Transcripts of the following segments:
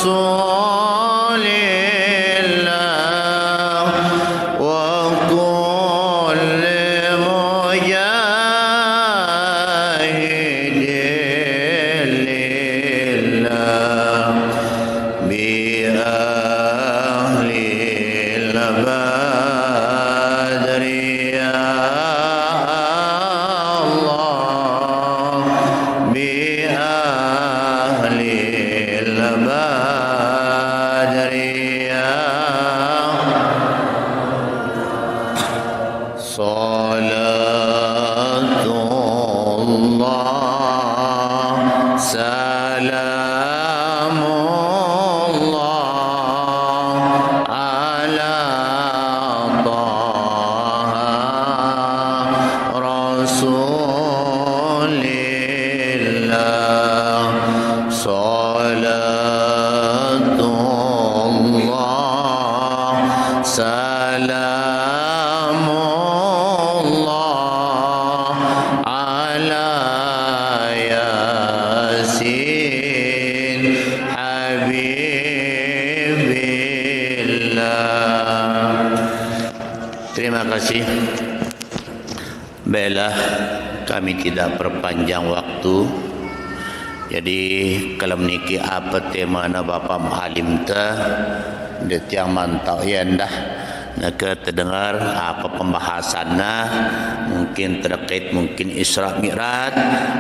رسول الله وكل مجاهد لله بأهل البدر يا الله بأهل البدر يا صلاة الله سلام الله على طه رسول الله صلاة الله سلام الله على ياسين حبيب الله. Terima kasih. Baiklah, kami tidak perpanjang waktu. Jadi kalau meniki apa tema na Bapak Muallim teh detiang mantau ya dah. Naka terdengar apa pembahasannya, mungkin terkait mungkin Isra Mi'raj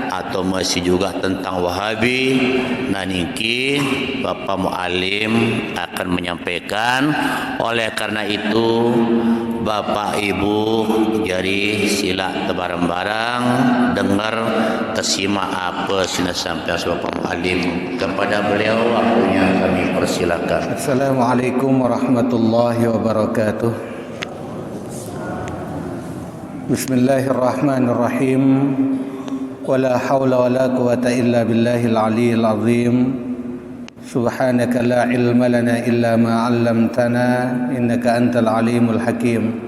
atau masih juga tentang Wahabi. Nah niki Bapak Muallim akan menyampaikan. Oleh karena itu Bapak Ibu jadi sila bareng-bareng dengar tersimak apa sina sampai Bapak Muallim. Kepada beliau waktunya kami persilakan. Assalamualaikum warahmatullahi wabarakatuh. Bismillahirrahmanirrahim. Wala hawla wala quwata illa billahil aliyyil azim. Subhanaka la ilma lana illa ma 'allamtana innaka antal alimul hakim.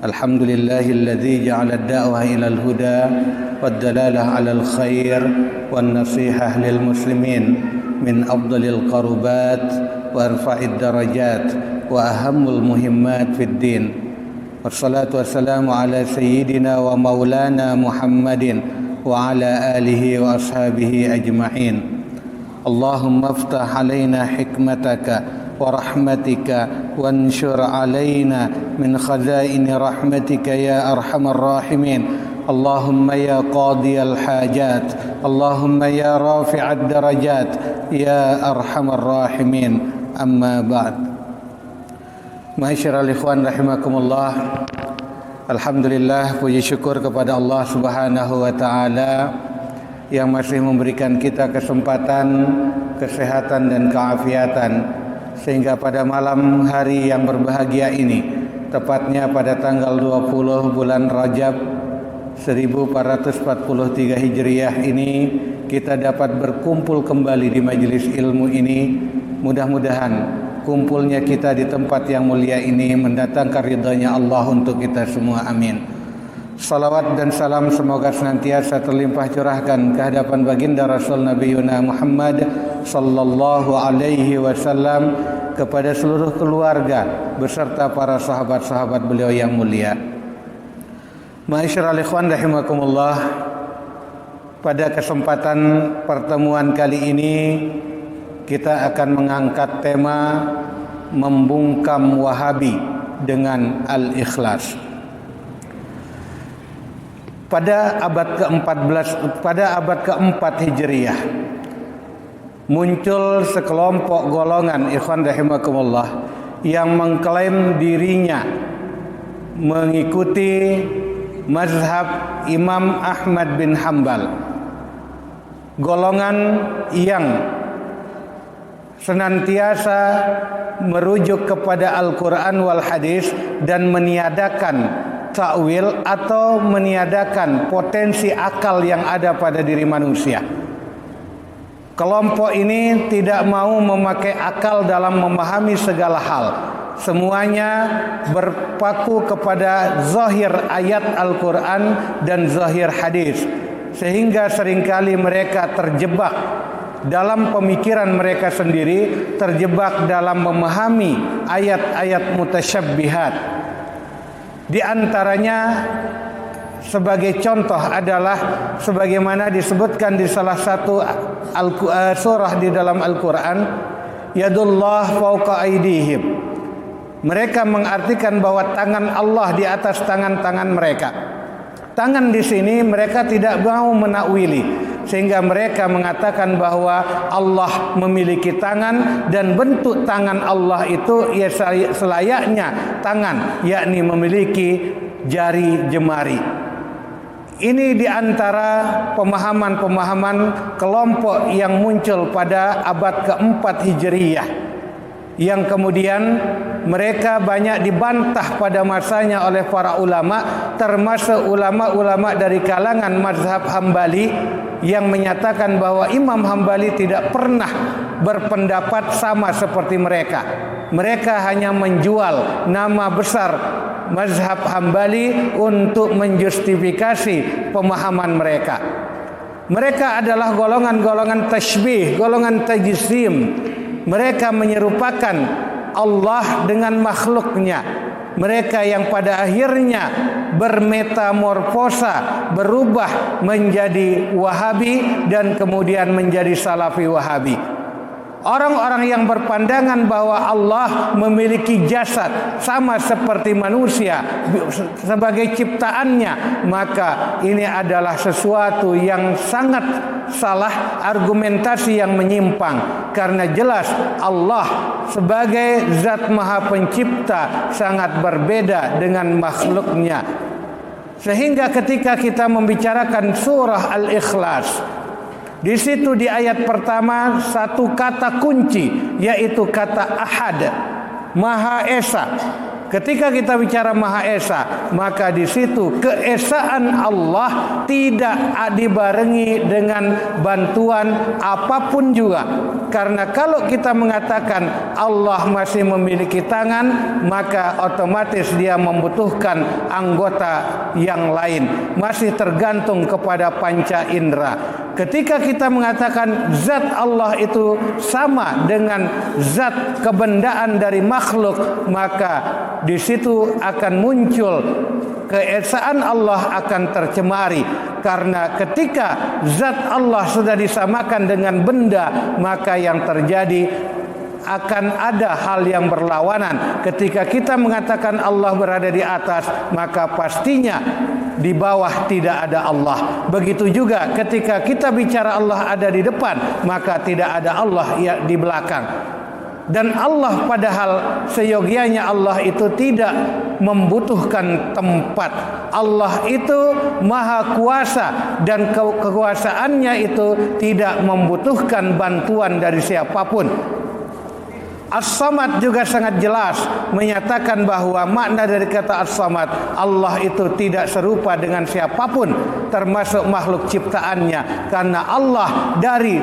Alhamdulillahilladzi ja'ala ad-da'wah ila al-huda wad-dalalah 'ala al-khair wan-nasihah lil muslimin min afdalil qarubat wa arfa'id darajat wa ahammul muhimmat fid din. Wassalatu wassalamu ala sayyidina wa maulana Muhammadin wa ala alihi wa ashabihi ajma'in. Allahumma aftah alaina hikmataka wa rahmatika wanshur alaina min khazaini rahmatika ya arhamar rahimin. Allahumma ya qadiyal hajat, Allahumma ya rafi'ad darajat, ya arhamar rahimin. Amma ba'd. Ma'asyiral ikhwan rahimakumullah. Alhamdulillah, puji syukur kepada Allah Subhanahu wa taala yang masih memberikan kita kesempatan, kesehatan dan keafiatan sehingga pada malam hari yang berbahagia ini, tepatnya pada tanggal 20 bulan Rajab 1443 Hijriah ini, kita dapat berkumpul kembali di majelis ilmu ini. Mudah-mudahan kumpulnya kita di tempat yang mulia ini mendatangkan ridhanya Allah untuk kita semua. Amin. Salawat dan salam semoga senantiasa terlimpah curahkan ke hadapan baginda Rasul Nabi Muhammad sallallahu alaihi wasallam, kepada seluruh keluarga beserta para sahabat-sahabat beliau yang mulia. Ma'asyiral ikhwan rahimakumullah, pada kesempatan pertemuan kali ini kita akan mengangkat tema membungkam Wahabi dengan Al-Ikhlas. Pada abad ke-14, pada abad ke-4 Hijriah, muncul sekelompok golongan ikhwan rahimakumullah yang mengklaim dirinya mengikuti mazhab Imam Ahmad bin Hanbal. Golongan yang senantiasa merujuk kepada Al-Quran wal Hadis dan meniadakan takwil atau meniadakan potensi akal yang ada pada diri manusia. Kelompok ini tidak mau memakai akal dalam memahami segala hal. Semuanya berpaku kepada zahir ayat Al-Quran dan zahir hadis, sehingga seringkali mereka terjebak dalam pemikiran mereka sendiri, terjebak dalam memahami ayat-ayat mutasyabbihat. Di antaranya sebagai contoh adalah sebagaimana disebutkan di salah satu surah di dalam Al-Quran, yadullah fauqa aydihim. Mereka mengartikan bahwa tangan Allah di atas tangan-tangan mereka. Tangan di sini mereka tidak mau menakwili, sehingga mereka mengatakan bahwa Allah memiliki tangan dan bentuk tangan Allah itu ya selayaknya tangan, yakni memiliki jari jemari. Ini diantara pemahaman-pemahaman kelompok yang muncul pada abad keempat Hijriyah, yang kemudian mereka banyak dibantah pada masanya oleh para ulama, termasuk ulama-ulama dari kalangan mazhab Hambali yang menyatakan bahwa Imam Hambali tidak pernah berpendapat sama seperti mereka. Mereka hanya menjual nama besar mazhab Hambali untuk menjustifikasi pemahaman mereka. Mereka adalah golongan-golongan tashbih, golongan tajsim. Mereka menyerupakan Allah dengan makhluknya. Mereka yang pada akhirnya bermetamorfosa, berubah menjadi Wahabi dan kemudian menjadi Salafi Wahabi. Orang-orang yang berpandangan bahwa Allah memiliki jasad sama seperti manusia sebagai ciptaannya, maka ini adalah sesuatu yang sangat salah, argumentasi yang menyimpang. Karena jelas Allah sebagai zat maha pencipta sangat berbeda dengan makhluknya. Sehingga ketika kita membicarakan surah Al-Ikhlas, di situ di ayat pertama satu kata kunci, yaitu kata Ahad, Maha Esa. Ketika kita bicara Maha Esa, maka di situ keesaan Allah tidak dibarengi dengan bantuan apapun juga. Karena kalau kita mengatakan Allah masih memiliki tangan, maka otomatis dia membutuhkan anggota yang lain, masih tergantung kepada panca indera. Ketika kita mengatakan zat Allah itu sama dengan zat kebendaan dari makhluk, maka di situ akan muncul keesaan Allah akan tercemari. Karena ketika zat Allah sudah disamakan dengan benda, maka yang terjadi akan ada hal yang berlawanan. Ketika kita mengatakan Allah berada di atas, maka pastinya di bawah tidak ada Allah. Begitu juga ketika kita bicara Allah ada di depan, maka tidak ada Allah di belakang. Dan Allah padahal seyogianya Allah itu tidak membutuhkan tempat. Allah itu maha kuasa dan kekuasaannya itu tidak membutuhkan bantuan dari siapapun. As-Samad juga sangat jelas menyatakan bahwa makna dari kata As-Samad, Allah itu tidak serupa dengan siapapun termasuk makhluk ciptaannya. Karena Allah dari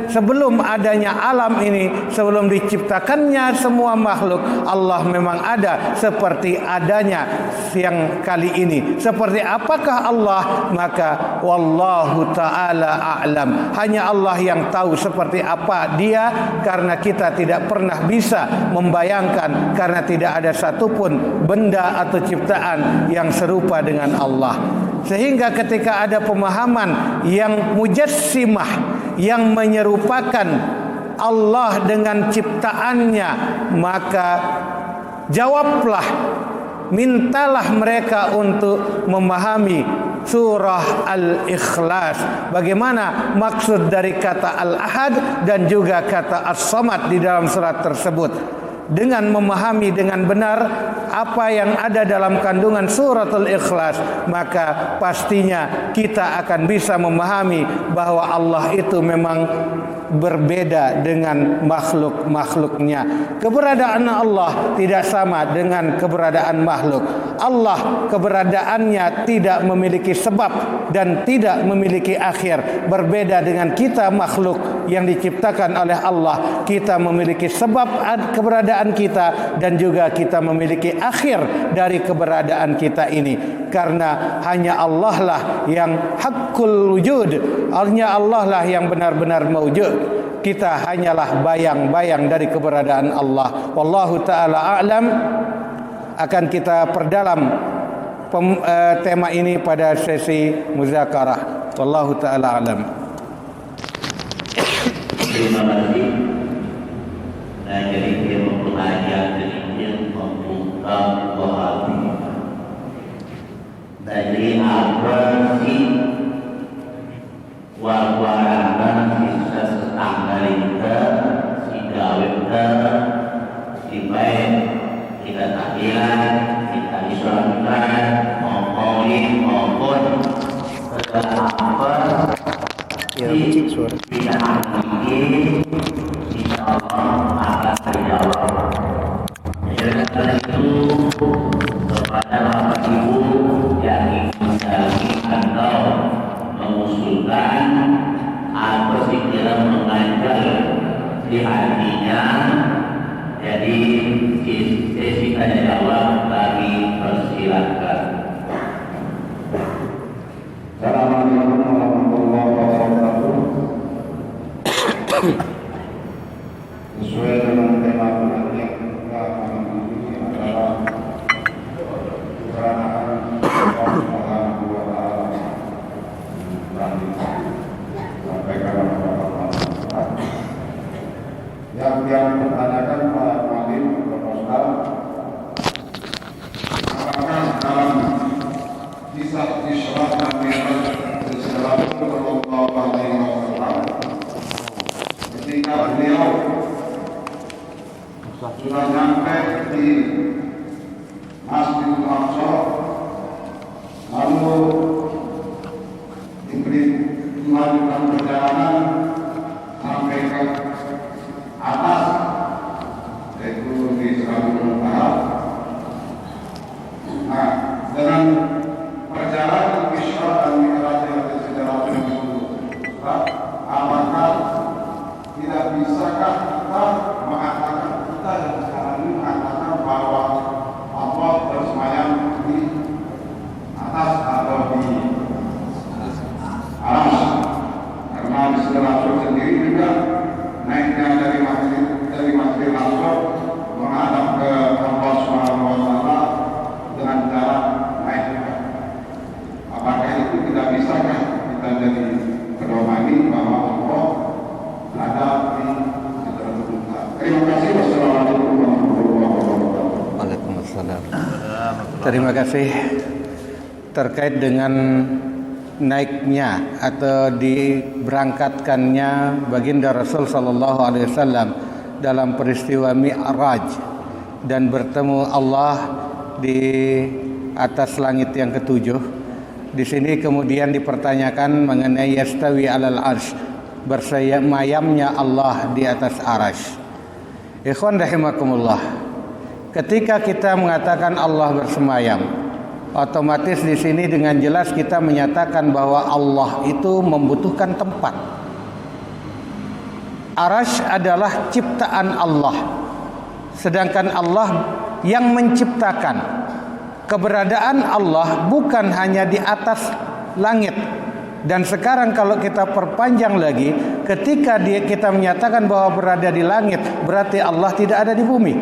sebelum adanya alam ini, sebelum diciptakannya semua makhluk, Allah memang ada seperti adanya yang kali ini. Seperti apakah Allah? Maka wallahu ta'ala a'lam. Hanya Allah yang tahu seperti apa dia, karena kita tidak pernah bisa membayangkan, karena tidak ada satupun benda atau ciptaan yang serupa dengan Allah. Sehingga ketika ada pemahaman yang mujassimah, yang menyerupakan Allah dengan ciptaannya, maka jawablah, mintalah mereka untuk memahami surah Al-Ikhlas. Bagaimana maksud dari kata Al-Ahad dan juga kata As-Samad di dalam surat tersebut. Dengan memahami dengan benar apa yang ada dalam kandungan suratul Ikhlas, maka pastinya kita akan bisa memahami bahwa Allah itu memang berbeda dengan makhluk-makhluknya. Keberadaan Allah tidak sama dengan keberadaan makhluk. Allah keberadaannya tidak memiliki sebab dan tidak memiliki akhir. Berbeda dengan kita makhluk yang diciptakan oleh Allah. Kita memiliki sebab keberadaan kita dan juga kita memiliki akhir dari keberadaan kita ini. karena hanya Allah lah yang hakul wujud, hanya Allah lah yang benar-benar mewujud. Kita hanyalah bayang-bayang dari keberadaan Allah. Wallahu ta'ala a'lam. Akan kita perdalam tema ini pada sesi muzakarah. Wallahu ta'ala a'lam. Terima kasih. Nah, jadi dia mempelajari sedikit membuka hati. Dari apa sih warwaran sisa setangga kita, si gawe kita, si baik kita tahlilan, kita disolatkan, maupun segala apa si kita hakiki, insyaallah akan dijawab. Oleh karena itu kepada bapak ibu yang ingin atau mengusulkan atau sekiranya mengajar di hatinya, jadi sesi tanya jawab kami persilakan. Assalamualaikum warahmatullahi wabarakatuh. Sesuai dengan tema yang kita akan ini adalah keberadaan Allah Subhanahu wa Ta'ala sampai kepada masyarakat. Yang dipertanyakan Pak Malim Proposal, apakah dalam kisah Isra dan Mi'raj Rasulullah Sallallahu Alaihi Wasallam ketika beliau sudah sampai di Masjidil Aqsa, lalu diberi melakukan perjalanan sampai ke atas, yaitu di Sidratul Muntaha. Nah, dengan perjalanan Isra dan Mi'raj di Sidratul Muntaha, apakah tidak bisakah kita mengatakan, kita yang sekarang ini mengatakan bahwa Allah bersemayam di atas atau di aras? Karena di Sidratul sendiri juga naiknya dari Masjid Aqsa menghadap ke Allah Subhanahu wa Ta'ala dengan cara naik. Apakah itu tidak bisakah kita jadi pedomani bahwa Allah ada di Sidratul Muntaha? Terima kasih. Wassalamualaikum warahmatullahi wabarakatuh. Waalaikumsalam. Terima kasih. Terkait dengan naiknya atau diberangkatkannya baginda Rasul sallallahu alaihi wasallam dalam peristiwa Mi'raj dan bertemu Allah di atas langit yang ketujuh. Di sini kemudian dipertanyakan mengenai yastawi alal arsy, bersemayamnya Allah di atas arsy. Ikhwan rahimakumullah, ketika kita mengatakan Allah bersemayam, otomatis di sini dengan jelas kita menyatakan bahwa Allah itu membutuhkan tempat. Arsy adalah ciptaan Allah, sedangkan Allah yang menciptakan. Keberadaan Allah bukan hanya di atas langit. Dan sekarang kalau kita perpanjang lagi, ketika kita menyatakan bahwa berada di langit, berarti Allah tidak ada di bumi.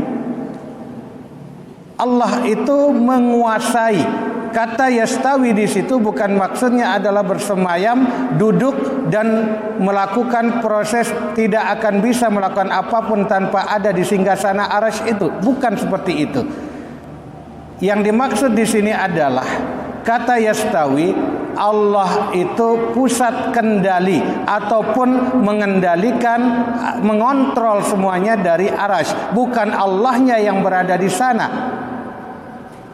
Allah itu menguasai. Kata yastawi di situ bukan maksudnya adalah bersemayam, duduk dan melakukan proses, tidak akan bisa melakukan apapun tanpa ada di singgasana arsy itu. Bukan seperti itu. Yang dimaksud di sini adalah kata yastawi, Allah itu pusat kendali ataupun mengendalikan, mengontrol semuanya dari arsy. Bukan Allahnya yang berada di sana.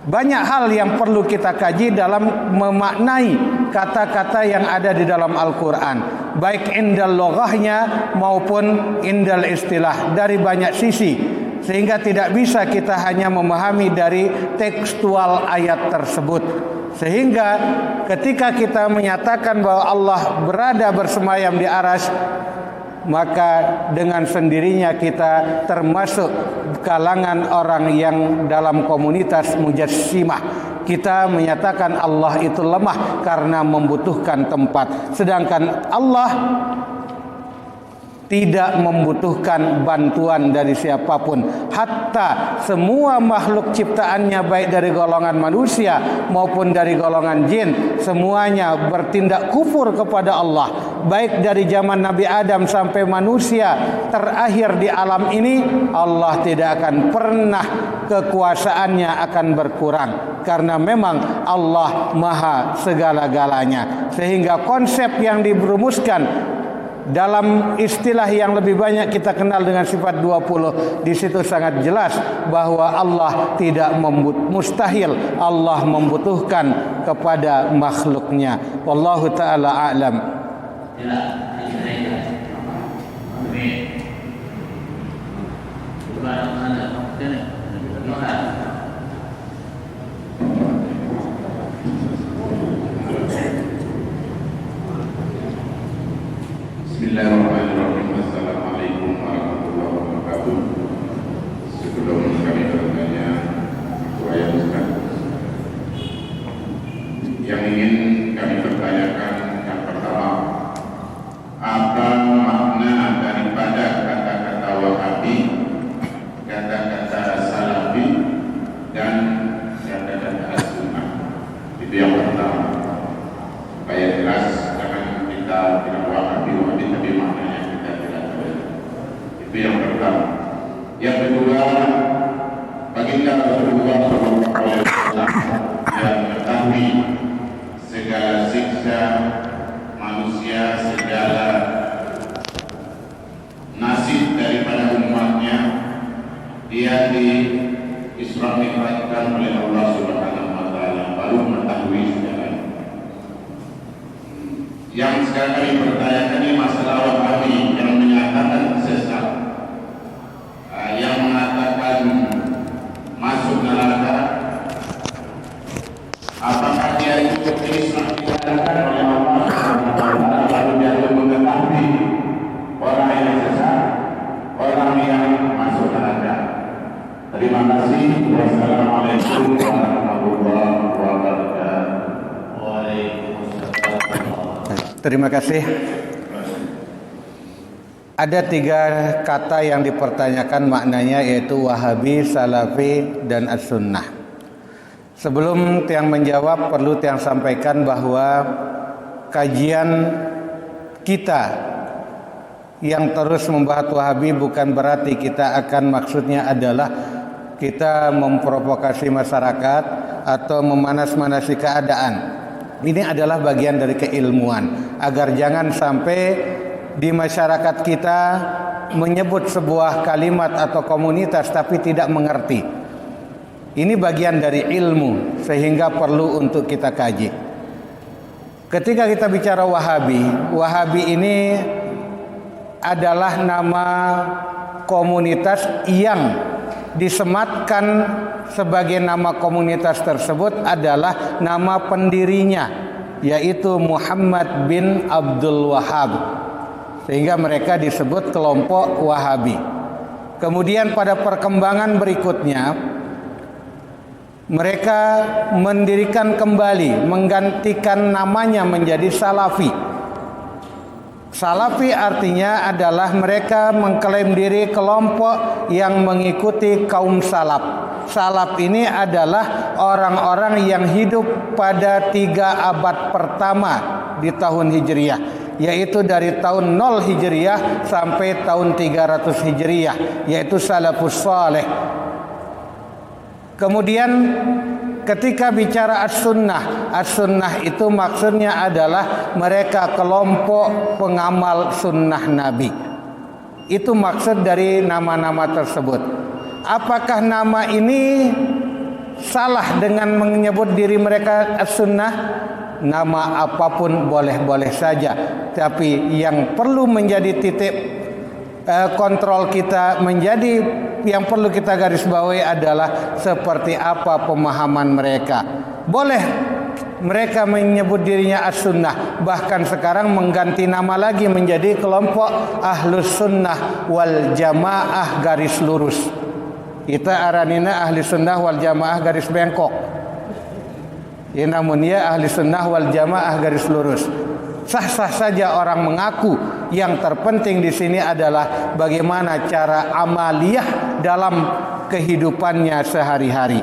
Banyak hal yang perlu kita kaji dalam memaknai kata-kata yang ada di dalam Al-Quran, baik indal loghahnya maupun indal istilah, dari banyak sisi, sehingga tidak bisa kita hanya memahami dari tekstual ayat tersebut. Sehingga ketika kita menyatakan bahwa Allah berada bersemayam di arsy, maka dengan sendirinya kita termasuk kalangan orang yang dalam komunitas mujassimah, Kita menyatakan Allah itu lemah karena membutuhkan tempat, sedangkan Allah tidak membutuhkan bantuan dari siapapun. Hatta semua makhluk ciptaannya, baik dari golongan manusia maupun dari golongan jin, semuanya bertindak kufur kepada Allah. Baik dari zaman Nabi Adam sampai manusia terakhir di alam ini, Allah tidak akan pernah kekuasaannya akan berkurang, karena memang Allah maha segala-galanya. Sehingga konsep yang dirumuskan dalam istilah yang lebih banyak kita kenal dengan sifat 20, di situ sangat jelas bahwa Allah tidak mustahil Allah membutuhkan kepada makhluknya. Wallahu taala a'lam. Bismillahirrahmanirrahim. Assalamualaikum warahmatullahi wabarakatuh. Sebelum kami bertanya, Buya Ustaz, yang ingin kami pertanyakan yang pertama, apa makna daripada kata-kata Wahabi, kata-kata Salafi, dan kata-kata As-Sunnah? Itu yang pertama, supaya jelas, jangan kita bilang Wahabi tapi maknanya kita tidak tahu. Itu yang pertama. Yang kedua, baginda Rasulullah SAW yang mengetahui segala siksa manusia, segala nasib daripada umatnya, dia di Isra Mi'rajkan oleh Allah Subhanahu wa taala, baru mengetahui segalanya. Yang sekarang kami pertanyakan ini masalah Wahabi yang menyatakan sesat, yang mengatakan masuk neraka. Apakah dia itu diselamatkan oleh Allah lalu dia itu mengetahui orang yang sesat, orang yang masuk neraka? Terima kasih. Wassalamualaikum warahmatullahi wabarakatuh. Terima kasih. Ada 3 kata yang dipertanyakan maknanya, yaitu Wahabi, Salafi, dan As-Sunnah. Sebelum Tiang menjawab, perlu Tiang sampaikan bahwa kajian kita yang terus membahas Wahabi bukan berarti kita akan maksudnya adalah kita memprovokasi masyarakat atau memanas-manasi keadaan. Ini adalah bagian dari keilmuan, agar jangan sampai di masyarakat kita menyebut sebuah kalimat atau komunitas tapi tidak mengerti. Ini bagian dari ilmu, sehingga perlu untuk kita kaji. Ketika kita bicara Wahabi, Wahabi ini adalah nama komunitas yang disematkan sebagai nama komunitas tersebut adalah nama pendirinya, yaitu Muhammad bin Abdul Wahhab, sehingga mereka disebut kelompok Wahabi. Kemudian pada perkembangan berikutnya mereka mendirikan kembali, menggantikan namanya menjadi Salafi. Salafi artinya adalah mereka mengklaim diri kelompok yang mengikuti kaum salaf. Salaf ini adalah orang-orang yang hidup pada 3 abad pertama di tahun Hijriah, yaitu dari tahun 0 Hijriah sampai tahun 300 Hijriah, yaitu salafus saleh. Kemudian ketika bicara As-Sunnah, As-Sunnah itu maksudnya adalah mereka kelompok pengamal sunnah Nabi. Itu maksud dari nama-nama tersebut. Apakah nama ini salah dengan menyebut diri mereka As-Sunnah? Nama apapun boleh-boleh saja, tapi yang perlu menjadi titik kontrol kita, menjadi yang perlu kita garis bawahi adalah seperti apa pemahaman mereka. Boleh mereka menyebut dirinya As-Sunnah, bahkan sekarang mengganti nama lagi menjadi kelompok Ahlus Sunnah wal Jamaah garis lurus. Kita aranina Ahli Sunnah wal Jamaah garis bengkok. Ya, namun ya ahli sunnah wal jamaah garis lurus. Sah-sah saja orang mengaku. Yang terpenting di sini adalah bagaimana cara amaliyah dalam kehidupannya sehari-hari.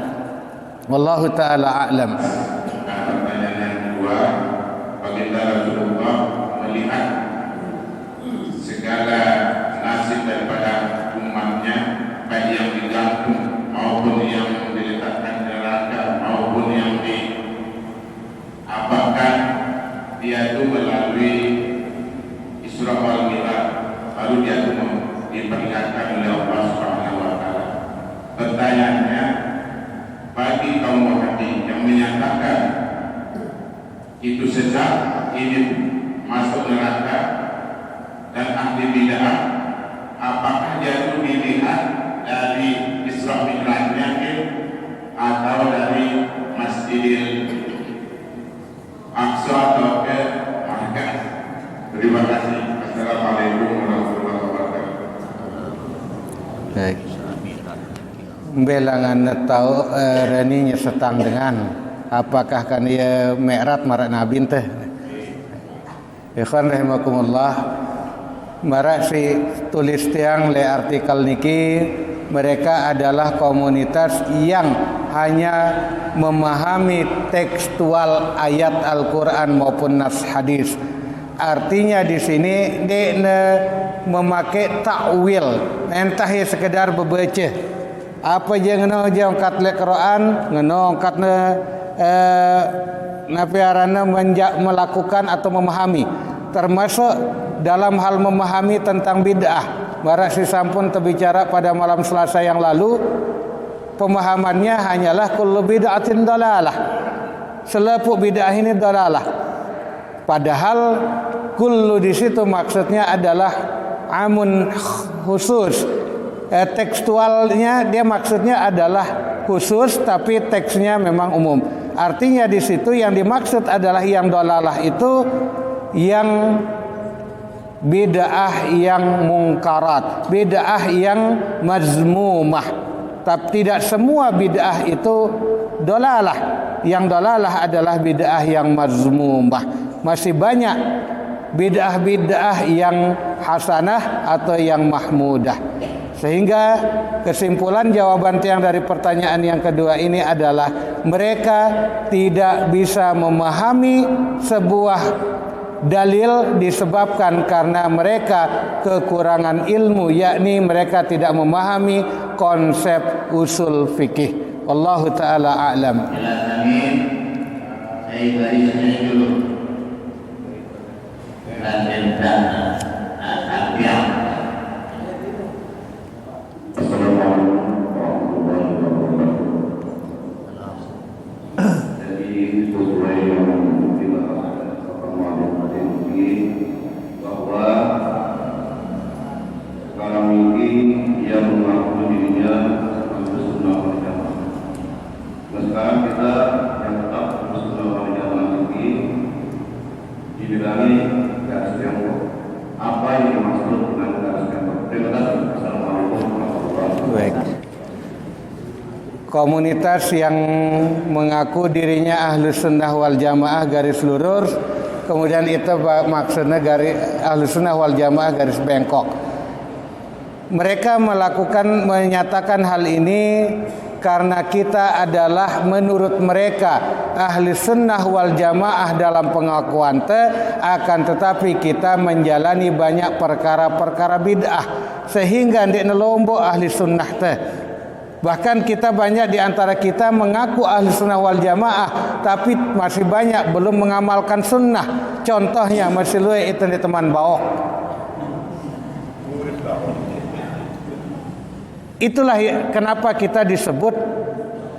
Wallahu taala a'lam. Pertanyaan yang kedua, bagaimana Rasulullah melihat segala nasib daripada umatnya, baik yang digantung maupun yang diletakkan di neraka maupun yang diapakan, dia itu melalui Isra wal Mi'raj, lalu dia itu diperlihatkan oleh Allah Subhanahu wa taala. Pertanyaannya, bagi kaum Wahabi yang menyatakan itu sejak ini masuk neraka dan ahli bid'ah, apakah dia itu dilihat dari Isra Mi'rajnya atau dari Masjidil Aqsa atau ke Makkah? Terima kasih. Assalamualaikum warahmatullahi wabarakatuh. Baik. Belangan tahu reninya setang dengan apakah kan ia Mi'raj marak Nabi teh. Ikhwan rahimakumullah, marak si tulis tiang le artikel niki, mereka adalah komunitas yang hanya memahami tekstual ayat Al-Qur'an maupun nas hadis. Artinya di sini dia memakai takwil, entah ya sekedar bebaca. Apa je ngeno je angkat le Quran, ngeno angkat napiarana melakukan atau memahami, termasuk dalam hal memahami tentang bid'ah. Barak si sampun terbicara pada malam Selasa yang lalu, pemahamannya hanyalah kullu bid'atin dalalah. Selepuk bid'ah ini dalalah. Padahal kullu di situ maksudnya adalah amun khusus. Tekstualnya dia maksudnya adalah khusus, tapi teksnya memang umum. Artinya di situ yang dimaksud adalah yang dalalah itu yang bid'ah yang mungkarat, bid'ah yang mazmumah. Tapi tidak semua bid'ah itu dalalah. Yang dalalah adalah bid'ah yang mazmumah. Masih banyak bid'ah-bid'ah yang hasanah atau yang mahmudah. Sehingga kesimpulan jawaban tiang dari pertanyaan yang kedua ini adalah mereka tidak bisa memahami sebuah dalil disebabkan karena mereka kekurangan ilmu, yakni mereka tidak memahami konsep usul fikih. Wallahu taala a'lam. Komunitas yang mengaku dirinya ahlu sunnah wal jamaah garis lurus, kemudian itu maksudnya ahlu sunnah wal jamaah garis bengkok. Mereka menyatakan hal ini karena kita adalah menurut mereka ahli sunnah wal jamaah dalam pengakuan akan tetapi kita menjalani banyak perkara-perkara bid'ah sehingga ndek nelombok ahli sunnah teh. Bahkan kita banyak di antara kita mengaku ahli sunnah wal jamaah, tapi masih banyak belum mengamalkan sunnah. Contohnya masih luwe itu di teman bawah. Itulah kenapa kita disebut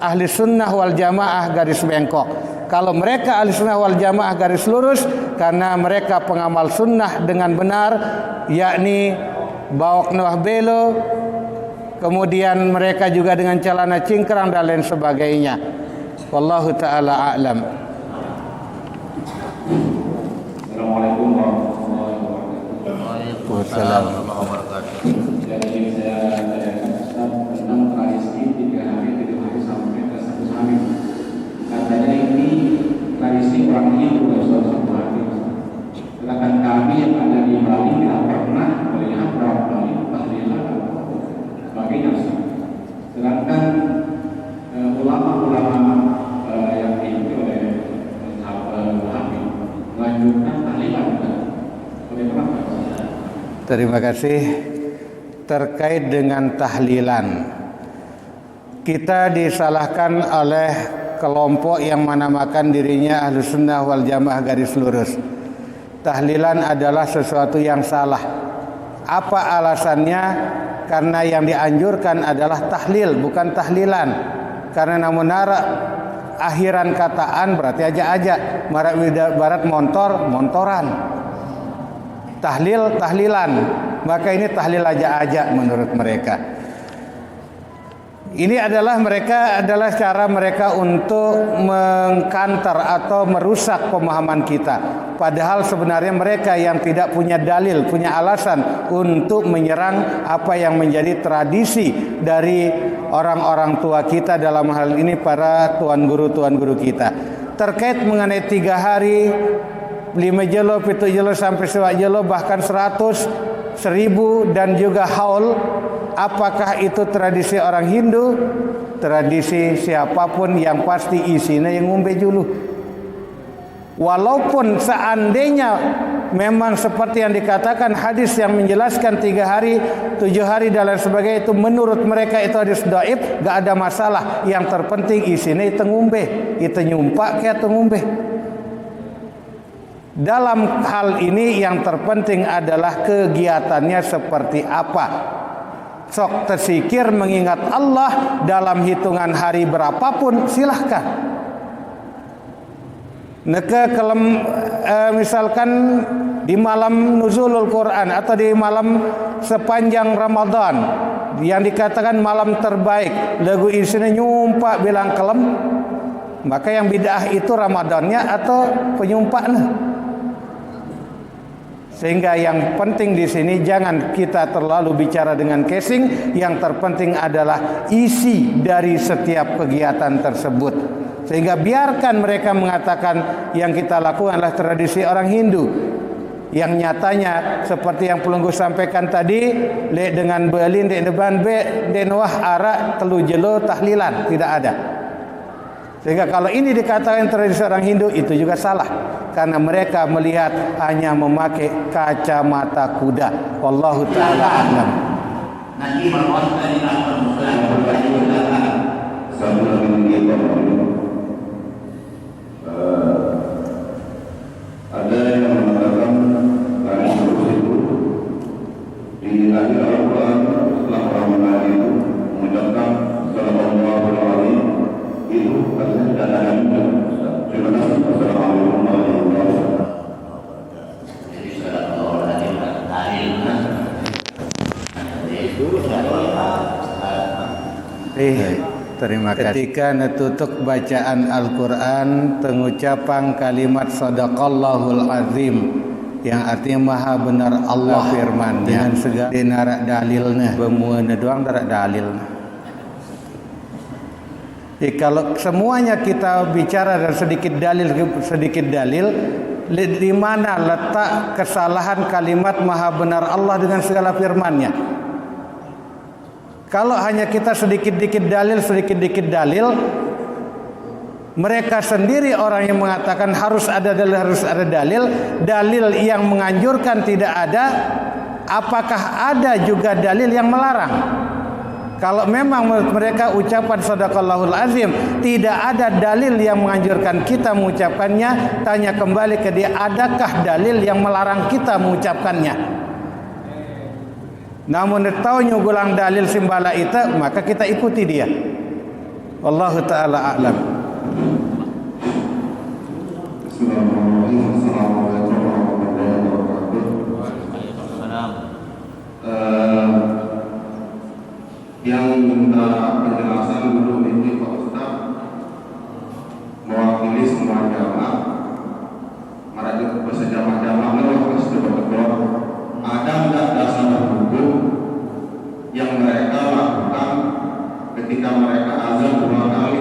ahli sunnah wal jamaah garis bengkok. Kalau mereka ahli sunnah wal jamaah garis lurus, karena mereka pengamal sunnah dengan benar, yakni bawak nawah belo, kemudian mereka juga dengan celana cingkrang dan lain sebagainya. Wallahu taala a'lam. Assalamualaikum warahmatullahi wabarakatuh. Waalaikumsalam. Jadi saya tanyakan Ustaz tentang tradisi 3 hari sampai ke 1 hari. Katanya ini dominasi. Sedangkan ulama-ulama yang diikuti oleh sahabat Wahabi melanjutkan tahlilan. Bagaimana Pak? Terima kasih. Terkait dengan tahlilan, kita disalahkan oleh kelompok yang menamakan dirinya Ahlus Sunnah wal Jamaah garis lurus. Tahlilan adalah sesuatu yang salah. Apa alasannya? Karena yang dianjurkan adalah tahlil, bukan tahlilan. Karena namun akhiran kataan berarti aja barat montoran. Tahlil tahlilan. Maka ini tahlil aja menurut mereka. Ini adalah cara mereka untuk mengkantar atau merusak pemahaman kita. Padahal sebenarnya mereka yang tidak punya dalil, punya alasan untuk menyerang apa yang menjadi tradisi dari orang-orang tua kita, dalam hal ini para tuan guru kita. Terkait mengenai 3 hari, 5 jelo, 7 jelo sampai 1 jelo, bahkan 100, 1000 dan juga haul. Apakah itu tradisi orang Hindu? Tradisi siapapun yang pasti isinya yang ngombe julu. Walaupun seandainya memang seperti yang dikatakan hadis yang menjelaskan 3 hari, 7 hari dan lain sebagainya, itu menurut mereka itu hadis dhaif, gak ada masalah. Yang terpenting isinya itu ngombe, itu nyumpak kayak itu ngombe. Dalam hal ini yang terpenting adalah kegiatannya seperti apa. Sok tersikir mengingat Allah dalam hitungan hari berapapun, silahkan. Misalkan di malam nuzulul Quran atau di malam sepanjang Ramadan yang dikatakan malam terbaik, lagu isinya nyumpak bilang kelem, maka yang bid'ah itu Ramadannya atau penyumpaknya. Sehingga yang penting di sini jangan kita terlalu bicara dengan casing, yang terpenting adalah isi dari setiap kegiatan tersebut. Sehingga biarkan mereka mengatakan yang kita lakukan adalah tradisi orang Hindu, yang nyatanya seperti yang Pelunggu sampaikan tadi, le dengan belin de depan be denwah arak telu jelo tahlilan, tidak ada. Sehingga kalau ini dikatakan tradisi orang Hindu, itu juga salah, karena mereka melihat hanya memakai kacamata kuda. Wallahu taala a'lam. Nanti berbuat dari ada yang mengatakan hadis itu di lahir Al-Quran setelah Ramadan itu mengucapkan sallallahu alaihi itu katanya tidak ada yang terima kasih. Assalamualaikum warahmatullahi wabarakatuh. Jadi sallallahu alaihi wasallam. Terima kasih. Ketika netutuk bacaan Al-Quran, pengucapan kalimat sadaqallahul azim, yang artinya maha benar Allah firman, dengan segala narak dalilnya, bemuana doang narak dalilnya. Jadi kalau semuanya kita bicara dan sedikit dalil, di mana letak kesalahan kalimat maha benar Allah dengan segala firman-Nya? Kalau hanya kita sedikit-dikit dalil, mereka sendiri orang yang mengatakan harus ada dalil yang menganjurkan tidak ada. Apakah ada juga dalil yang melarang? Kalau memang menurut mereka ucapan sadaqallahul azim tidak ada dalil yang menganjurkan kita mengucapkannya, tanya kembali ke dia, adakah dalil yang melarang kita mengucapkannya? Namun tahu nyugulang dalil simbala itu, maka kita ikuti dia. Wallahu taala a'lam. Yang minta penjelasan dulu ini Pak Ustaz, mewakili semua jamaah, mereka bersejamaah-jamaah harus betul-betul ada enggak dasar hukum yang mereka lakukan ketika mereka azan 2 kali,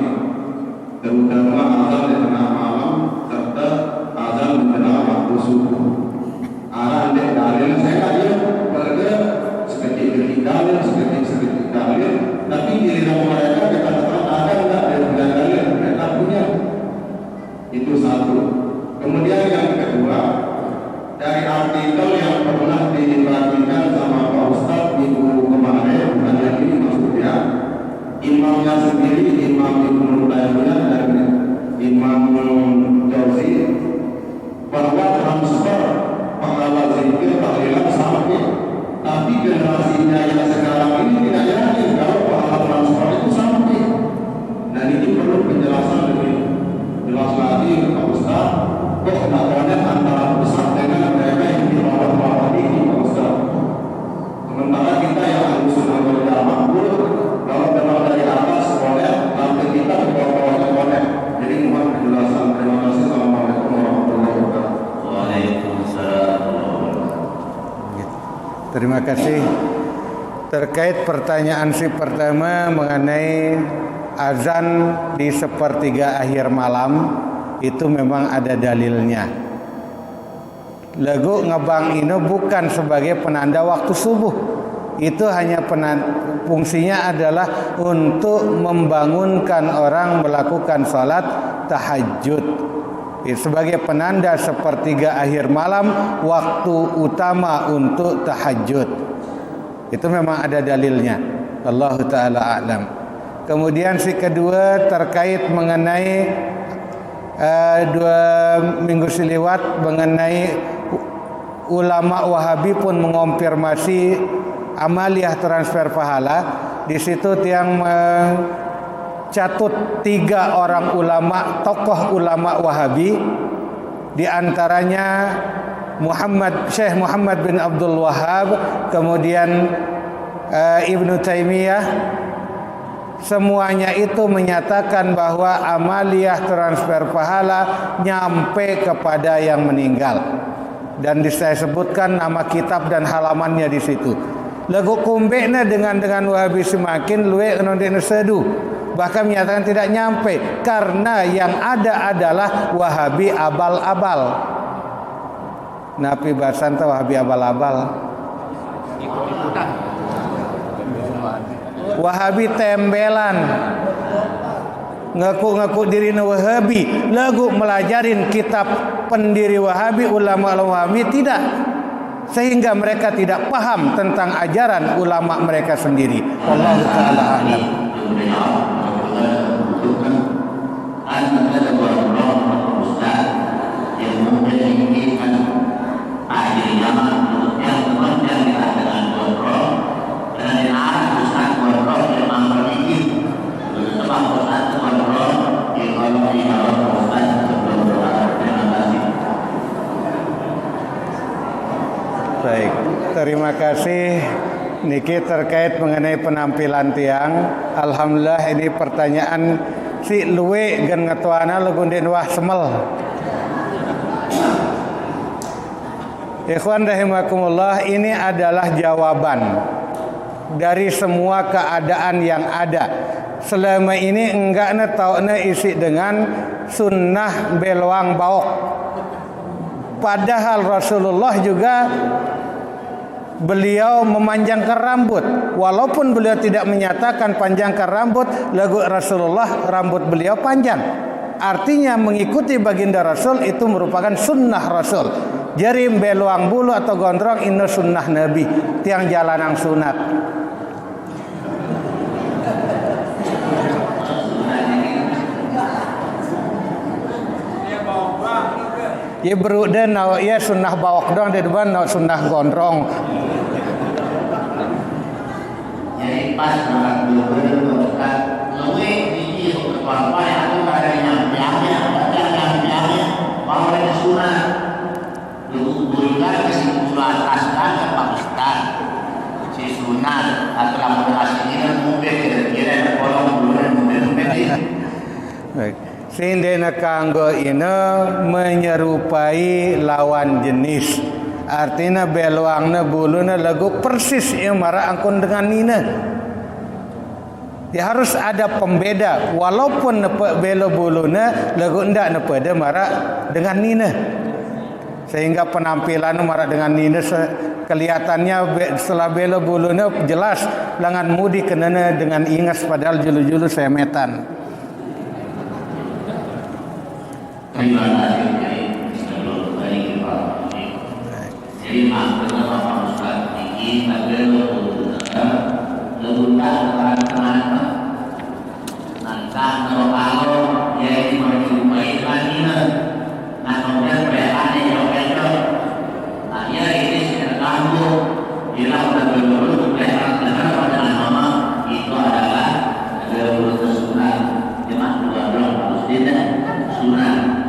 terutama azan di tengah malam serta azan menjelang waktu subuh. Ada dalil saya aja pada seketik dalil pengakuannya antara pusat dengan mereka yang di bawah ini Ustaz. Sementara kita yang harus sunnah wal jamaah kalau memang dari atas boleh, tapi kita di bawah-bawahnya boleh. Jadi mohon penjelasan. Terima kasih. Assalamualaikum warahmatullahi wabarakatuh. Waalaikumsalam. Terima kasih. Terkait pertanyaan si pertama mengenai azan di sepertiga akhir malam, itu memang ada dalilnya. Lagu ngebang ini bukan sebagai penanda waktu subuh. Itu hanya fungsinya adalah untuk membangunkan orang melakukan salat tahajud. Sebagai penanda sepertiga akhir malam, waktu utama untuk tahajud. Itu memang ada dalilnya. Allah Ta'ala a'lam. Kemudian si kedua terkait mengenai 2 minggu seliwat mengenai ulama Wahabi pun mengonfirmasi amaliyah transfer pahala. Di situ tiang catut 3 orang ulama, tokoh ulama Wahabi, di antaranya Syekh Muhammad bin Abdul Wahhab, kemudian Ibnu Taimiyah. Semuanya itu menyatakan bahwa amaliyah transfer pahala nyampe kepada yang meninggal. Dan saya sebutkan nama kitab dan halamannya di situ. Lagu kumbekna dengan Wahabi semakin luwe nondek sedu. Bahkan menyatakan tidak nyampe karena yang ada adalah Wahabi abal-abal. Napi bahasan tu Wahabi abal-abal. Wahabi tembelan. Ngaku-ngaku diri Wahabi, lagu melajarin kitab pendiri Wahabi, ulama Wahabi tidak. Sehingga mereka tidak paham tentang ajaran ulama mereka sendiri. Wallahu taala a'lam. Baik, terima kasih. Niki terkait mengenai penampilan tiang. Alhamdulillah ini pertanyaan si luwe gen ngetuana legunden wah semel. Ikhwan rahimakumullah, ini adalah jawaban dari semua keadaan yang ada. Selama ini enggak taukna isi dengan sunnah beluang baok. Padahal Rasulullah juga beliau memanjangkan rambut. Walaupun beliau tidak menyatakan panjangkan rambut, lagu Rasulullah rambut beliau panjang. Artinya mengikuti baginda Rasul itu merupakan sunnah Rasul. Jadi beluang bulu atau gondrong ini sunnah Nabi, tiang jalanang sunat. Ya beru dan ya sunnah bawak dong, dia depan sunnah gondrong. Jadi pas orang dulu kan, lewe di apa yang aku ada yang biangnya, mau ada sunat. Dihubungkan kesimpulan asal ke Pakistan. Si sunat atau moderasi ini mungkin kira-kira kolom bulan mungkin. Baik. Sindena kanggo ini menyerupai lawan jenis. Artinya beluangna buluna lagu persis yang marah angkun dengan nina. Ya harus ada pembeda. Walaupun belo buluna lagu ndak nepada marah dengan nina. Sehingga penampilan marah dengan nina kelihatannya setelah belo buluna jelas langan mudi kenana dengan ingas padahal julu-julu semetan. Terima kasih. Jadi maksudnya Bapak Ustaz ini adalah lebutan teman-teman. Nanti kalau dia menjumpai kanina, nah kemudian mereka yang betul, nah ya ini sudah kamu bila sudah berlulus mereka pada nama itu adalah lulus sunat. Jemaah dua harus tidak sunat.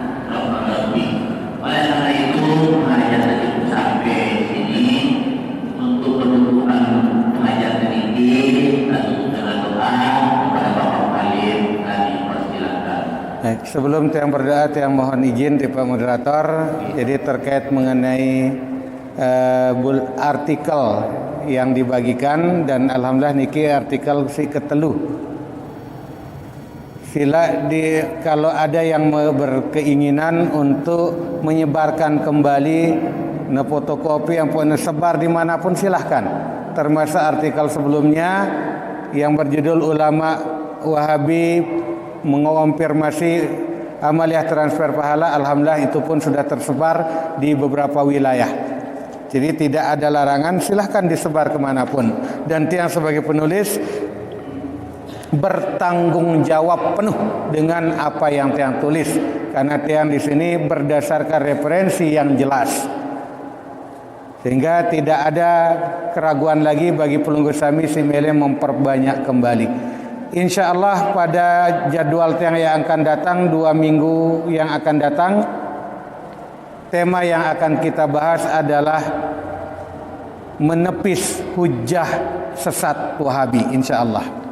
Sebelum tiang berdoa, tiang mohon izin di Pak Moderator. Jadi terkait mengenai artikel yang dibagikan, dan alhamdulillah niki artikel si ketelu. Kalau ada yang berkeinginan untuk menyebarkan kembali fotokopi yang pun sebar dimanapun silahkan. Termasuk artikel sebelumnya yang berjudul Ulama Wahabi mengonfirmasi amaliyah transfer pahala. Alhamdulillah itu pun sudah tersebar di beberapa wilayah. Jadi tidak ada larangan, silahkan disebar kemanapun. Dan tiang sebagai penulis bertanggung jawab penuh dengan apa yang tiang tulis, karena tiang di sini berdasarkan referensi yang jelas, sehingga tidak ada keraguan lagi bagi pelunggu sami simele memperbanyak kembali. Insya Allah pada jadwal tiang yang akan datang, 2 minggu yang akan datang, tema yang akan kita bahas adalah menepis hujah sesat Wahabi, insya Allah.